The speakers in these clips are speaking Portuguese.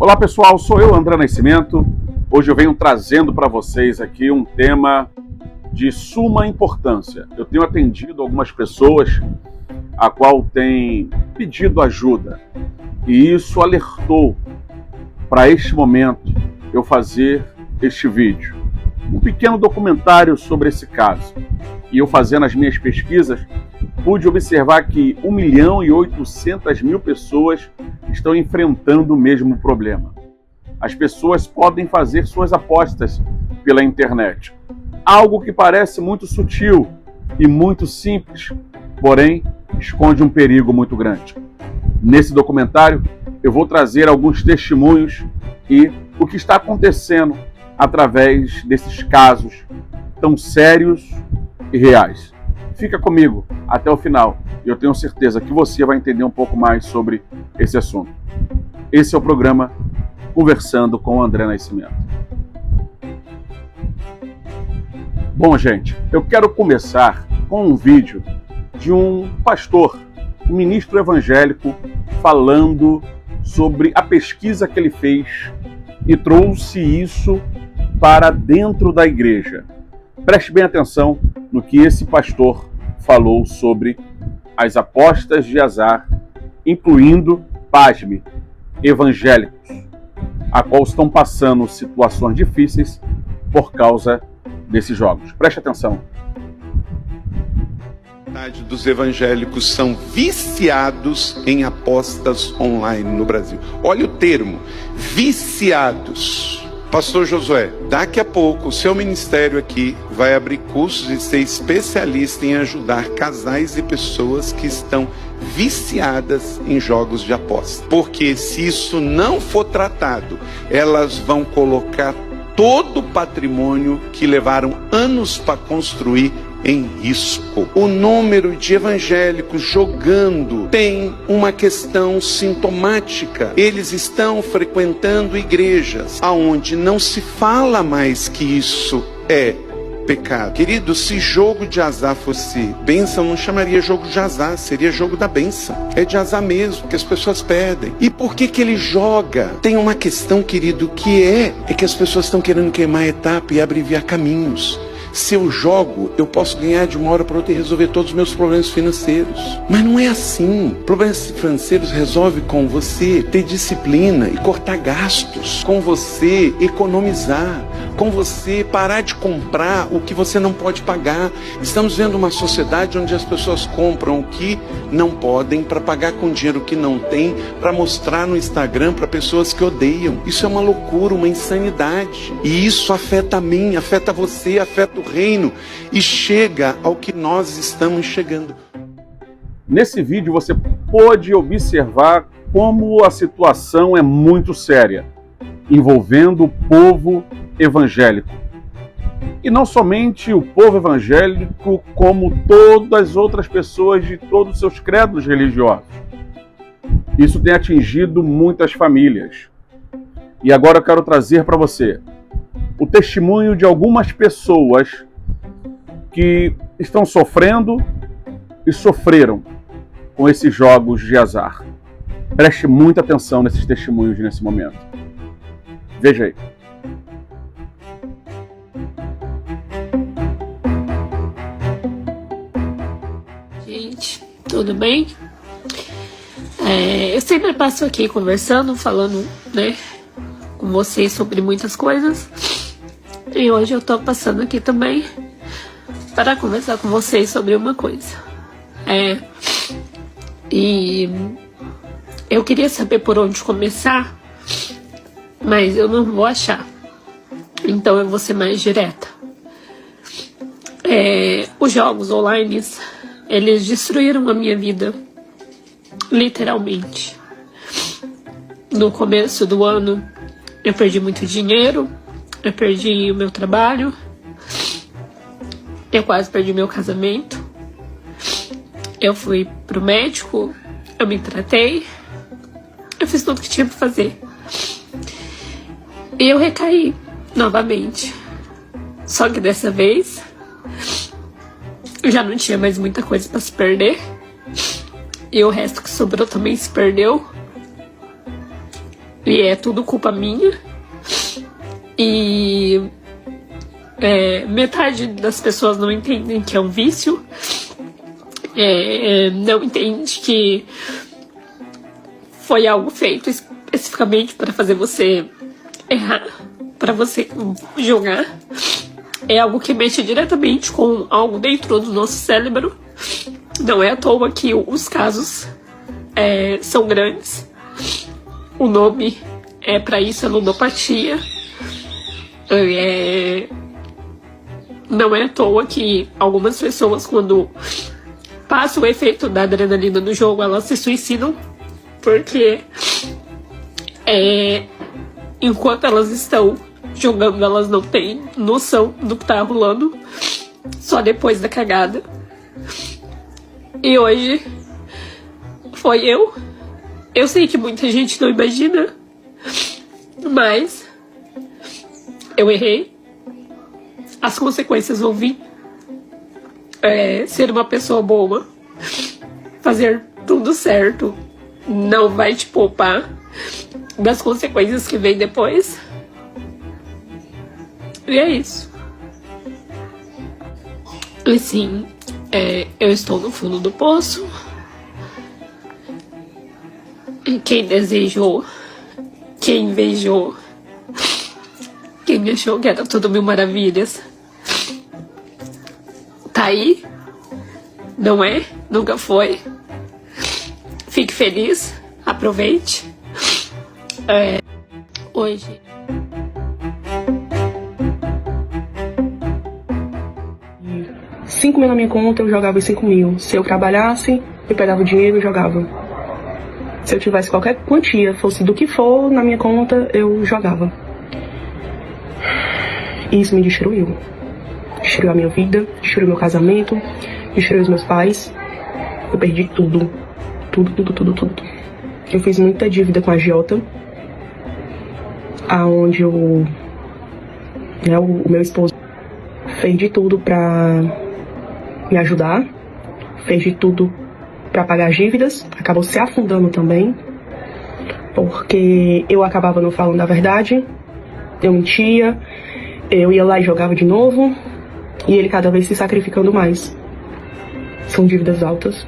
Olá pessoal, sou eu, André Nascimento. Hoje eu venho trazendo para vocês aqui um tema de suma importância. Eu tenho atendido algumas pessoas a qual têm pedido ajuda e isso alertou para este momento eu fazer este vídeo. Um pequeno documentário sobre esse caso. E eu fazendo as minhas pesquisas, pude observar que 1.800.000 pessoas estão enfrentando o mesmo problema. As pessoas podem fazer suas apostas pela internet. Algo que parece muito sutil e muito simples, porém esconde um perigo muito grande. Nesse documentário, eu vou trazer alguns testemunhos e o que está acontecendo através desses casos tão sérios e reais. Fica comigo até o final e eu tenho certeza que você vai entender um pouco mais sobre esse assunto. Esse é o programa Conversando com o André Nascimento. Bom, gente, eu quero começar com um vídeo de um pastor, um ministro evangélico, falando sobre a pesquisa que ele fez e trouxe isso para dentro da igreja. Preste bem atenção no que esse pastor falou sobre as apostas de azar, incluindo, pasme, evangélicos, a qual estão passando situações difíceis por causa desses jogos. Preste atenção. Metade dos evangélicos são viciados em apostas online no Brasil. Olha o termo, viciados. Pastor Josué, daqui a pouco o seu ministério aqui vai abrir cursos e ser especialista em ajudar casais e pessoas que estão viciadas em jogos de aposta. Porque se isso não for tratado, elas vão colocar todo o patrimônio que levaram anos para construir em risco. O número de evangélicos jogando tem uma questão sintomática. Eles estão frequentando igrejas aonde não se fala mais que isso é pecado. Querido, se jogo de azar fosse bênção, não chamaria jogo de azar, seria jogo da bênção. É de azar mesmo, que as pessoas perdem. E por que ele joga? Tem uma questão, querido, que é que as pessoas estão querendo queimar a etapa e abreviar caminhos. Se eu jogo, eu posso ganhar de uma hora para outra e resolver todos os meus problemas financeiros. Mas não é assim. Problemas financeiros resolve com você ter disciplina e cortar gastos, com você economizar, com você parar de comprar o que você não pode pagar. Estamos vendo uma sociedade onde as pessoas compram o que não podem para pagar com dinheiro que não tem, para mostrar no Instagram para pessoas que odeiam. Isso é uma loucura, uma insanidade. E isso afeta a mim, afeta você, afeta o reino e chega ao que nós estamos chegando. Nesse vídeo você pode observar como a situação é muito séria, envolvendo o povo evangélico. E não somente o povo evangélico, como todas as outras pessoas de todos os seus credos religiosos. Isso tem atingido muitas famílias. E agora eu quero trazer para você o testemunho de algumas pessoas que estão sofrendo e sofreram com esses jogos de azar. Preste muita atenção nesses testemunhos nesse momento. Veja aí. Gente, tudo bem? Eu sempre passo aqui conversando, falando, com vocês sobre muitas coisas. E hoje eu tô passando aqui também para conversar com vocês sobre uma coisa. E eu queria saber por onde começar, mas eu não vou achar. Então eu vou ser mais direta. Os jogos online, eles destruíram a minha vida, literalmente. No começo do ano, eu perdi muito dinheiro, eu perdi o meu trabalho, eu quase perdi meu casamento, eu fui pro médico, eu me tratei, eu fiz tudo que tinha pra fazer. E eu recaí novamente. Só que dessa vez, eu já não tinha mais muita coisa pra se perder. E o resto que sobrou também se perdeu. E é tudo culpa minha. E metade das pessoas não entendem que é um vício. Não entende que foi algo feito especificamente para fazer você errar, para você jogar. É algo que mexe diretamente com algo dentro do nosso cérebro. Não é à toa que os casos são grandes. O nome para isso é ludopatia. Não é à toa que algumas pessoas, quando passam o efeito da adrenalina no jogo, elas se suicidam, porque enquanto elas estão jogando, elas não têm noção do que tá rolando, só depois da cagada. E hoje foi eu. Eu sei que muita gente não imagina, mas eu errei. As consequências vão vir. Ser uma pessoa boa, fazer tudo certo, não vai te poupar das consequências que vem depois. E é isso. E sim, eu estou no fundo do poço. E quem desejou, quem invejou, quem achou que era tudo mil maravilhas, tá aí. Não é, nunca foi. Fique feliz, aproveite. Hoje 5 mil na minha conta, eu jogava os 5 mil. Se eu trabalhasse, eu pegava o dinheiro e jogava. Se eu tivesse qualquer quantia, fosse do que for na minha conta, eu jogava. E isso me destruiu. Destruiu a minha vida, destruiu meu casamento, destruiu os meus pais. Eu perdi tudo. Tudo. Eu fiz muita dívida com a agiota, aonde o meu esposo fez de tudo pra me ajudar, fez de tudo pra pagar as dívidas, acabou se afundando também, porque eu acabava não falando a verdade, eu mentia, eu ia lá e jogava de novo, e ele cada vez se sacrificando mais. São dívidas altas.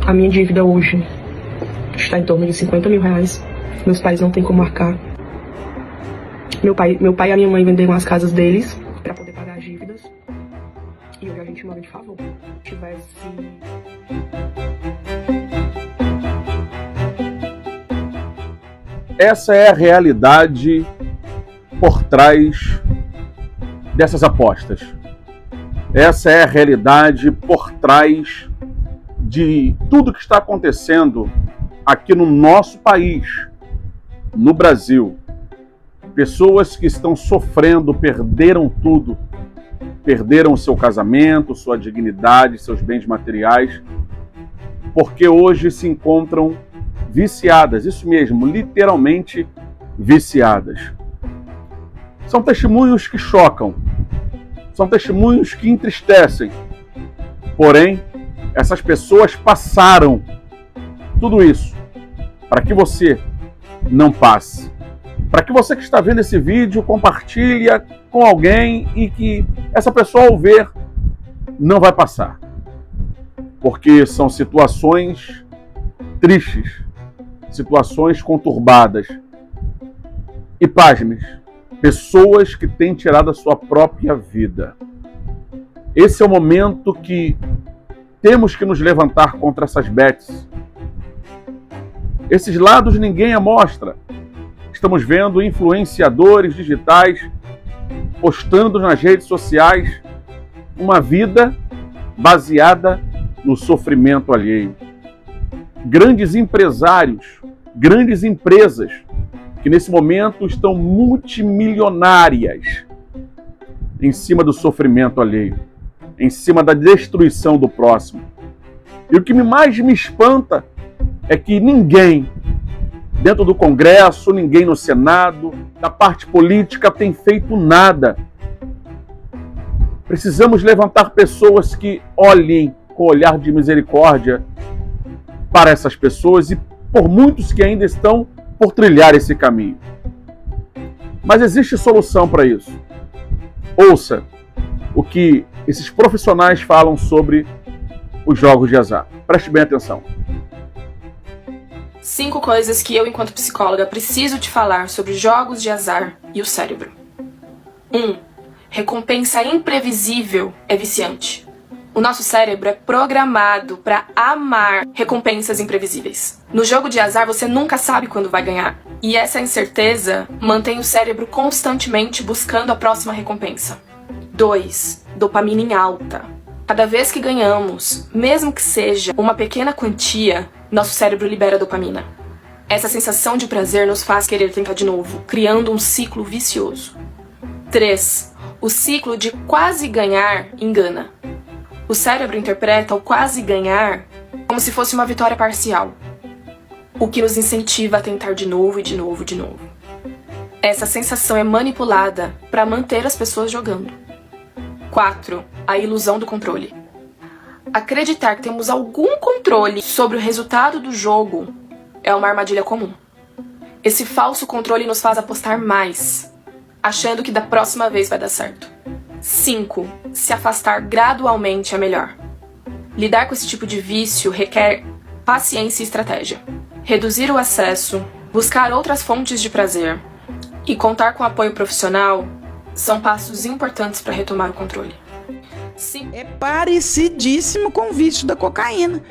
A minha dívida hoje está em torno de 50 mil reais. Meus pais não têm como arcar. Meu pai e a minha mãe venderam as casas deles para poder pagar as dívidas. E hoje a gente mora de favor. Se tivesse... Essa é a realidade por trás dessas apostas. Essa é a realidade por trás de tudo que está acontecendo aqui no nosso país, no Brasil. Pessoas que estão sofrendo, perderam tudo. Perderam o seu casamento, sua dignidade, seus bens materiais, porque hoje se encontram viciadas, isso mesmo, literalmente viciadas. São testemunhos que chocam, são testemunhos que entristecem. Porém, essas pessoas passaram tudo isso para que você não passe. Para que você que está vendo esse vídeo compartilhe com alguém e que essa pessoa, ao ver, não vai passar. Porque são situações tristes, situações conturbadas. E pasmes, pessoas que têm tirado a sua própria vida. Esse é o momento que temos que nos levantar contra essas bets. Esses lados ninguém mostra. Estamos vendo influenciadores digitais postando nas redes sociais uma vida baseada no sofrimento alheio. Grandes empresários, grandes empresas que nesse momento estão multimilionárias em cima do sofrimento alheio, em cima da destruição do próximo. E o que mais me espanta é que ninguém dentro do Congresso, ninguém no Senado, da parte política tem feito nada. Precisamos levantar pessoas que olhem com olhar de misericórdia para essas pessoas e por muitos que ainda estão por trilhar esse caminho. Mas existe solução para isso. Ouça o que esses profissionais falam sobre os jogos de azar. Preste bem atenção. 5 coisas que eu, enquanto psicóloga, preciso te falar sobre jogos de azar e o cérebro. 1. Recompensa imprevisível é viciante. O nosso cérebro é programado para amar recompensas imprevisíveis. No jogo de azar, você nunca sabe quando vai ganhar. E essa incerteza mantém o cérebro constantemente buscando a próxima recompensa. 2. Dopamina em alta. Cada vez que ganhamos, mesmo que seja uma pequena quantia, nosso cérebro libera dopamina. Essa sensação de prazer nos faz querer tentar de novo, criando um ciclo vicioso. 3. O ciclo de quase ganhar engana. O cérebro interpreta o quase ganhar como se fosse uma vitória parcial, o que nos incentiva a tentar de novo e de novo e de novo. Essa sensação é manipulada para manter as pessoas jogando. 4. A ilusão do controle. Acreditar que temos algum controle sobre o resultado do jogo é uma armadilha comum. Esse falso controle nos faz apostar mais, achando que da próxima vez vai dar certo. 5. Se afastar gradualmente é melhor. Lidar com esse tipo de vício requer paciência e estratégia. Reduzir o acesso, buscar outras fontes de prazer e contar com apoio profissional são passos importantes para retomar o controle. É parecidíssimo com o vício da cocaína.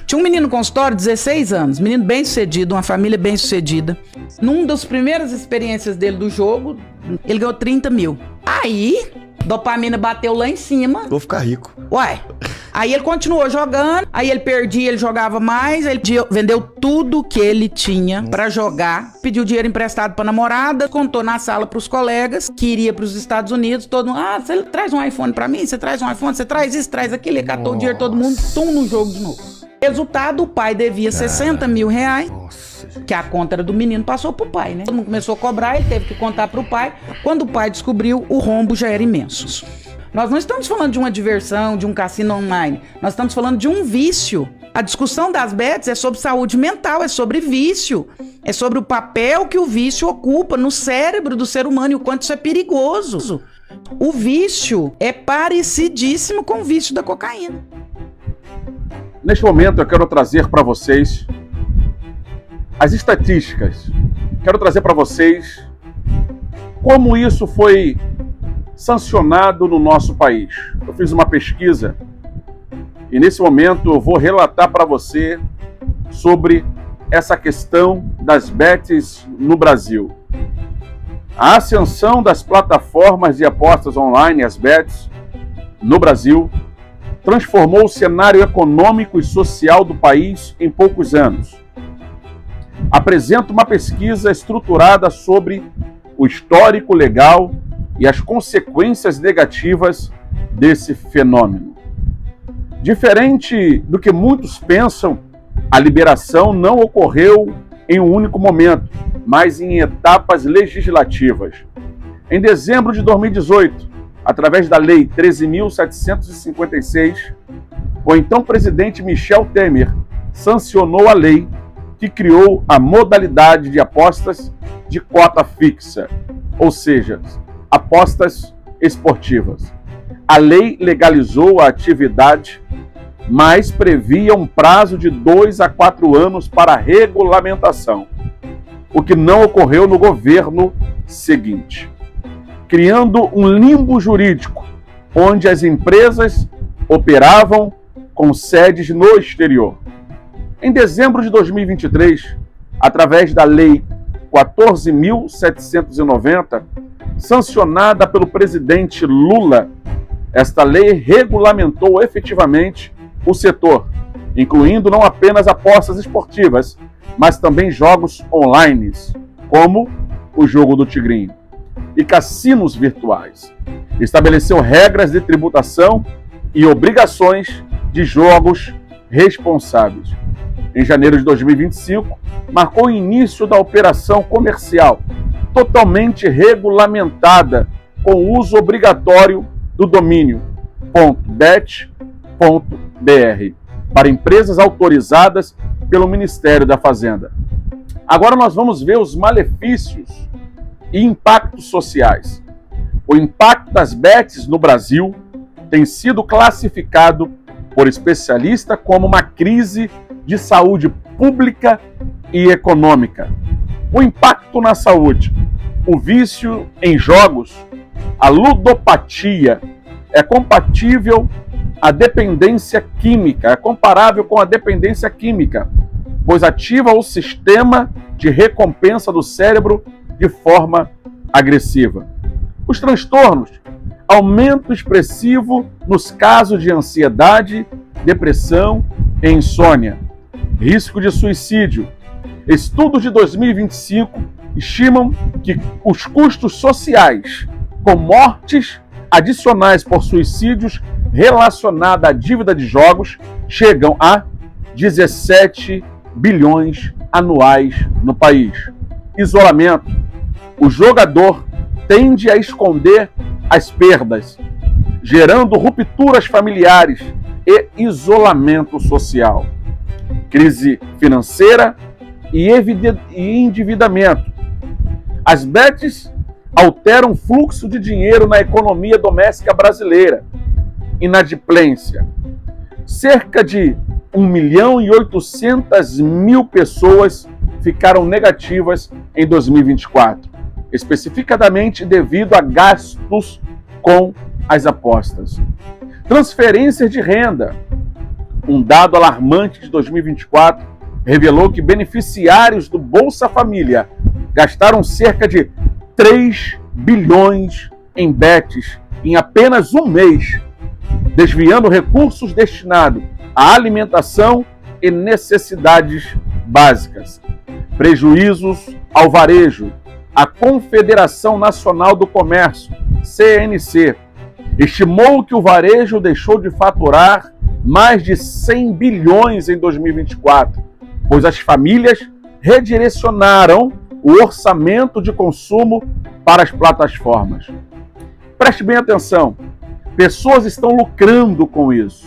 Tinha um menino no consultório, 16 anos, menino bem sucedido, uma família bem sucedida. Numa das primeiras experiências dele do jogo, ele ganhou 30 mil. Aí, dopamina bateu lá em cima. Vou ficar rico. Ué, aí ele continuou jogando, aí ele perdia, ele jogava mais, aí ele vendeu tudo que ele tinha pra jogar, pediu dinheiro emprestado pra namorada, contou na sala pros colegas que iria pros Estados Unidos, todo mundo, você traz um iPhone pra mim, você traz um iPhone, você traz isso, traz aquilo, ele catou o dinheiro, todo mundo, no jogo de novo. Resultado, o pai devia 60 mil reais, que a conta era do menino, passou pro pai, né? Todo mundo começou a cobrar, ele teve que contar pro pai, quando o pai descobriu, o rombo já era imenso. Nós não estamos falando de uma diversão, de um cassino online. Nós estamos falando de um vício. A discussão das bets é sobre saúde mental, é sobre vício. É sobre o papel que o vício ocupa no cérebro do ser humano e o quanto isso é perigoso. O vício é parecidíssimo com o vício da cocaína. Neste momento eu quero trazer para vocês as estatísticas. Quero trazer para vocês como isso foi sancionado no nosso país. Eu fiz uma pesquisa e nesse momento eu vou relatar para você sobre essa questão das bets no Brasil. A ascensão das plataformas de apostas online, as bets, no Brasil, transformou o cenário econômico e social do país em poucos anos. Apresento uma pesquisa estruturada sobre o histórico legal e as consequências negativas desse fenômeno. Diferente do que muitos pensam, a liberação não ocorreu em um único momento, mas em etapas legislativas. Em dezembro de 2018, através da Lei 13.756, o então presidente Michel Temer sancionou a lei que criou a modalidade de apostas de cota fixa, ou seja, apostas esportivas. A lei legalizou a atividade, mas previa um prazo de 2 a 4 anos para a regulamentação, o que não ocorreu no governo seguinte, criando um limbo jurídico, onde as empresas operavam com sedes no exterior. Em dezembro de 2023, através da Lei 14.790, sancionada pelo presidente Lula, esta lei regulamentou efetivamente o setor, incluindo não apenas apostas esportivas, mas também jogos online, como o jogo do Tigrinho, e cassinos virtuais. Estabeleceu regras de tributação e obrigações de jogos responsáveis. Em janeiro de 2025, marcou o início da operação comercial, totalmente regulamentada, com o uso obrigatório do domínio .bet.br para empresas autorizadas pelo Ministério da Fazenda. Agora nós vamos ver os malefícios e impactos sociais. O impacto das bets no Brasil tem sido classificado por especialistas como uma crise de saúde pública e econômica. O impacto na saúde, o vício em jogos, a ludopatia é compatível à dependência química, é comparável com a dependência química, pois ativa o sistema de recompensa do cérebro de forma agressiva. Os transtornos, aumento expressivo nos casos de ansiedade, depressão e insônia. Risco de suicídio. Estudos de 2025 estimam que os custos sociais com mortes adicionais por suicídios relacionados à dívida de jogos chegam a 17 bilhões anuais no país. Isolamento. O jogador tende a esconder as perdas, gerando rupturas familiares e isolamento social. Crise financeira e endividamento. As bets alteram o fluxo de dinheiro na economia doméstica brasileira. Inadimplência. Cerca de 1.800.000 pessoas ficaram negativas em 2024, especificadamente devido a gastos com as apostas. Transferências de renda. Um dado alarmante de 2024 revelou que beneficiários do Bolsa Família gastaram cerca de 3 bilhões em bets em apenas um mês, desviando recursos destinados à alimentação e necessidades básicas. Prejuízos ao varejo. A Confederação Nacional do Comércio, CNC, estimou que o varejo deixou de faturar mais de 100 bilhões em 2024, pois as famílias redirecionaram o orçamento de consumo para as plataformas. Preste bem atenção, pessoas estão lucrando com isso,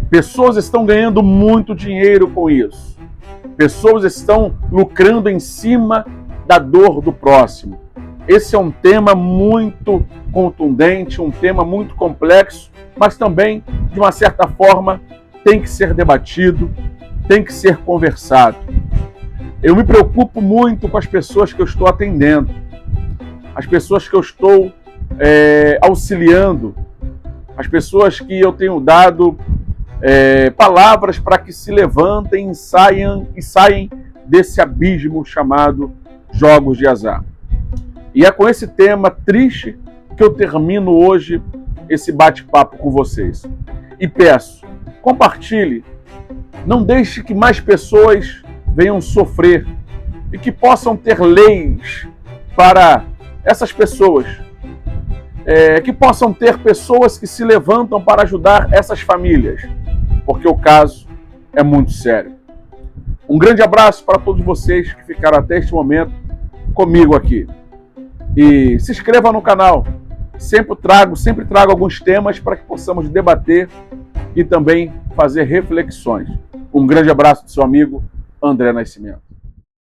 pessoas estão ganhando muito dinheiro com isso, pessoas estão lucrando em cima da dor do próximo. Esse é um tema muito contundente, um tema muito complexo, mas também, de uma certa forma, tem que ser debatido, tem que ser conversado. Eu me preocupo muito com as pessoas que eu estou atendendo, as pessoas que eu estou auxiliando, as pessoas que eu tenho dado palavras para que se levantem e saiam desse abismo chamado jogos de azar. E é com esse tema triste que eu termino hoje esse bate-papo com vocês. E peço, compartilhe, não deixe que mais pessoas venham sofrer e que possam ter leis para essas pessoas, que possam ter pessoas que se levantam para ajudar essas famílias, porque o caso é muito sério. Um grande abraço para todos vocês que ficaram até este momento comigo aqui. E se inscreva no canal. Sempre trago alguns temas para que possamos debater e também fazer reflexões. Um grande abraço do seu amigo André Nascimento.